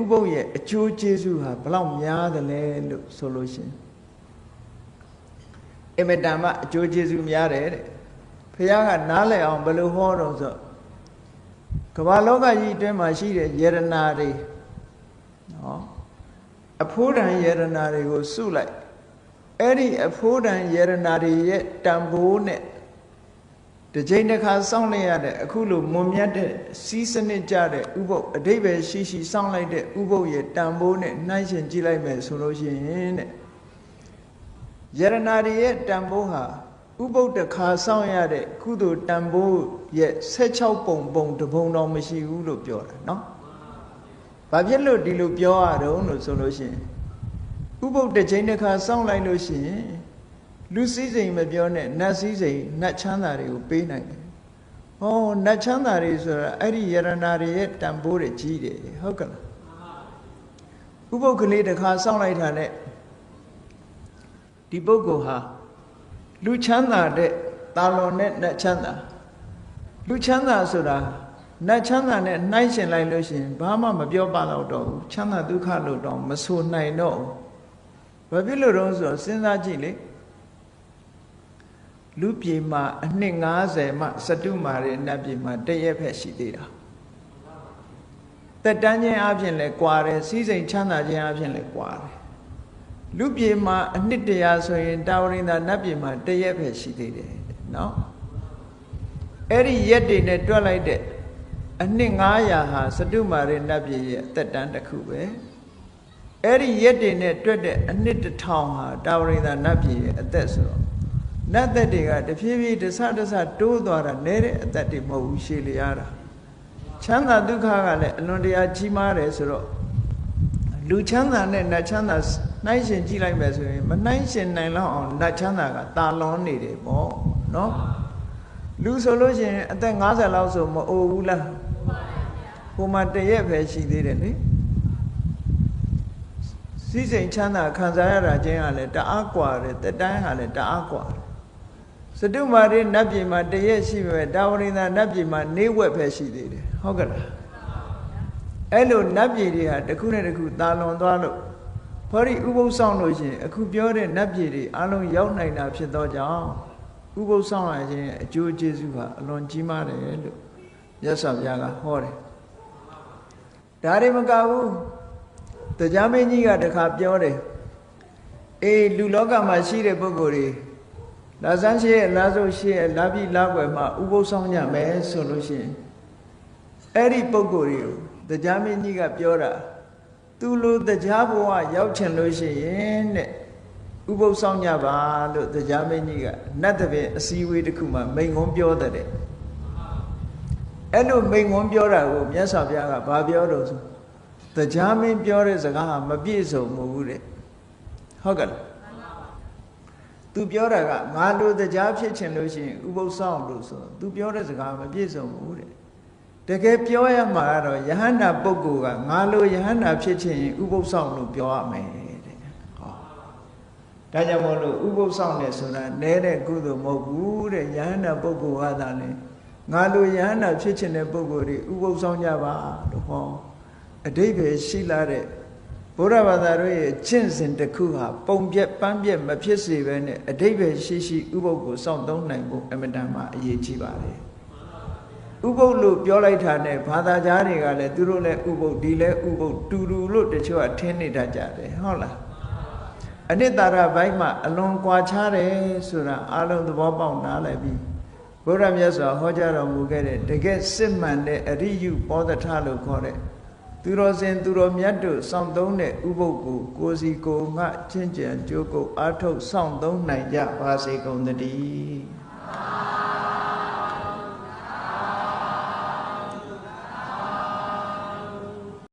ဥပုပ်ရဲ့အကျိုးကျေးဇူးဟာဘလောက်များတယ်လဲလို့ဆိုလို့ရှိရင်အမတန်မှအကျိုးကျေးဇူးများတယ်တဲ့ဘုရားကနားလည်အောင်ဘယ်လိုဟောတော့ဆိုကမ္ဘာလောကကြီးအတွင်းမှာရှိတဲ့ယရနာတွေနော်အဖိုးတန်ယရနာတွေကိုစုလိုက်အဲ့ဒီအဖိုးတန်ယရနာတွေရဲ့တန်ဖိုးနဲ့တစ်ချိန်တစ်ခါစောင့်လိုက်ရတဲ့အခုလိုမွန်မြတ်တဲ့စီးစနစ်ကြတဲ့ဥပုပ်အဓိပ္ပာယ်ရှိရှိစောင့်လိုက်တဲ့ဥပုပ်ရဲ့တန်ဖိုးနဲ့နှိုင်းယှဉ်ကြည့်လိုက်မယ်ဆိုလို့ရှိရင်တဲ့ယရနာတွေရဲ့တန်ဖိုးဟာဥပုပ်တစ်ခါစောင့်ရတဲ့ကုသိုလ်တန်ဖိုးရဲ့16ပုံတစ်ပုံတော့မရှိဘူးလို့ပြောတာနော်ဘာဖြစ်လို့ဒီလိုပြောရတော့လို့ဆိုလို့ရှိရင်ဥပုပ်တစ်ချိန်တစ်ခါစောင့်လိုက်လို့ရှိရင်လူစည်းစိမ်မပြောနဲ့နတ်စည်းစိမ်နတ်ချမ်းသာတွေကိုပေးနိုင်တယ်။ဟောနတ်ချမ်းသာတွေဆိုတာအဲ့ဒီယရနာတွေရဲ့တန်ဖိုးတွေကြီးတယ်ဟုတ်ကလား။ဥပုပ်ကလေးတစ်ခါစောင့်လိုက်တာနဲ့ဒီပုဂ္ဂိုလ်ဟာလူချမ်းသာတဲ့တာလွန်တဲ့နတ်ချမ်းသာလူချမ်းသာဆိုတာနတ်ချမ်းသာနဲ့နှိုင်းယှဉ်လိုက်လို့ရှိရင်ဘာမှမပြောပါတော့တော့ဘူးချမ်းသာဒုက္ခလို့တော့မဆိုနိုင်တော့ဘူး။ဘာဖြစ်လို့တော့ဆိုတော့စဉ်းစားကြည့်လေလူပြေမှာအနှစ်90မှစတုမာရဲ့နတ်ပြေမှာတရက်ဖက်ရှိသေးတာတက်တန်းခြင်းအပြင်လဲကွာတယ်စီးစိမ်ချမ်းသာခြင်းအပြင်လဲကွာတယ်လူပြေမှာအနှစ်100ဆိုရင်တာဝရိန္ဒာနတ်ပြေမှာတရက်ဖက်ရှိသေးတယ်နော်အဲ့ဒီရက်တွေနဲ့တွက်လိုက်တဲ့အနှစ်900ဟာစတုမာရဲ့နတ်ပြေရဲ့တက်တန်းတစ်ခုပဲအဲ့ဒီရက်တွေနဲ့တွက်တဲ့အနှစ်1000ဟာတာဝရိန္ဒာနတ်ပြေရဲ့အသက်ဆိုတော့နတ်သက်တွေကတဖြည်းဖြည်းတဆတိုးသွားတာနဲတဲ့အသက်တွေမဟုတ်ဘူးရှည်လျားတာချမ်းသာဒုက္ခကလည်းအလွန်တရာကြီးမားတယ်ဆိုတော့လူချမ်းသာနဲ့နတ်ချမ်းသာနှိုင်းယှဉ်ကြည့်လိုက်မယ်ဆိုရင်မနှိုင်းယှဉ်နိုင်လောက်အောင်နတ်ချမ်းသာကတာလွန်နေတယ်ပေါ့နော်လူဆိုလို့ရှိရင်အသက်50လောက်ဆိုမအိုဘူးလားဟိုမှာတရက်ပဲရှိသေးတယ်လေစည်းစိမ်ချမ်းသာခံစားရတာချင်းကလည်းတအားกว่าတယ်တက်တိုင်းကလည်းတအားกว่าတယ်စတုမာရိနတ်ပြည်မှာတရက်ရှိပဲတာဝရိန္ဒာနတ်ပြည်မှာနေဝက်ပဲရှိသေးတယ်ဟုတ်ကလားအဲ့လိုနတ်ပြည်တွေဟာတစ်ခုနဲ့တစ်ခုတာလွန်သွားလို့ဖော်ဒီဥပုသ်ဆောင်လို့ရှိရင်အခုပြောတဲ့နတ်ပြည်တွေအလုံးရောက်နိုင်တာဖြစ်သောကြောင့်ဥပုသ်ဆောင်ရခြင်းအကျိုးကျေးဇူးဟာအလွန်ကြီးမားတယ်လို့မြတ်စွာဘုရားကဟောတယ်ဒါတွေမကဘူးတရားမင်းကြီးကတခါပြောတယ်အေးလူလောကမှာရှိတဲ့ပုဂ္ဂိုလ်တွေလာဆန်းရှိရဲ့လာစုရှိရဲ့လာပြီးလာွယ်မှာဥပုသ်ဆောင်ကြမယ်ဆိုလို့ရှိရင်အဲ့ဒီပုဂ္ဂိုလ်တွေကိုတရားမင်းကြီးကပြောတာသူလိုတရားဘဝရောက်ချင်လို့ရှိရင်တဲ့ဥပုသ်ဆောင်ကြပါလို့တရားမင်းကြီးကနတ်တပည့်အစည်းအဝေးတစ်ခုမှာမိန့်ခွန်းပြောတဲ့အဲ့လိုမိန့်ခွန်းပြောတာကိုမြတ်စွာဘုရားကဘာပြောတော့ဆိုတရားမင်းပြောတဲ့စကားဟာမပြည့်စုံဘူးတဲ့ဟုတ်ကဲ့သူပြောတာကငါတို့တရားဖြစ်ချင်လို့ရှိရင်ဥပုသ်ဆောင်လို့ဆိုသူပြောတဲ့စကားမပြည့်စုံဘူးတဲ့တကယ်ပြောရမှာကတော့ယဟန္တာပုဂ္ဂိုလ်ကငါလိုယဟန္တာဖြစ်ချင်ရင်ဥပုသ်ဆောင်လို့ပြောရမယ်တဲ့ဟောဒါကြောင့်မို့လို့ဥပုသ်ဆောင်တယ်ဆိုတာနဲတဲ့ကုသိုလ်မဟုတ်ဘူးတဲ့ယဟန္တာပုဂ္ဂိုလ်ကသာလေငါလိုယဟန္တာဖြစ်ချင်တဲ့ပုဂ္ဂိုလ်တွေဥပုသ်ဆောင်ကြပါလို့ဟောအဓိပ္ပာယ်ရှိလာတဲ့ဘုရားဘာသာတို့ရဲ့ကျင့်စဉ်တစ်ခုဟာပုံပြက်ပန်းပြက်မဖြစ်စေဘဲနဲ့အဓိပ္ပာယ်ရှိရှိဥပုသ်ကိုစောင့်သုံးနိုင်ဖို့အမတန်မှအရေးကြီးပါတယ်ဥပုသ်လို့ပြောလိုက်တာနဲ့ဘာသာကြားတွေကလည်းသူတို့လည်းဥပုသ်ဒီလည်းဥပုသ်တူတူလို့တချို့ကထင်နေတတ်ကြတယ်ဟုတ်လားအနိတ္တရဘိုက်မှာအလွန်ကွာခြားတယ်ဆိုတာအလုံးသဘောပေါက်နားလည်ပြီးဘုရားမြတ်စွာဟောကြားတော်မူခဲ့တဲ့တကယ်စစ်မှန်တဲ့အရိယုပောဒထလို့ခေါ်တဲ့သူတော်စင်သူတော်မြတ်တို့စောင့်သုံးတဲ့ဥပုသ်ကိုကိုယ်စီကိုယ်ငှချင်းကြံကြိုးကိုအားထုတ်စောင့်သုံးနိုင်ကြပါစေကုန်သတည်း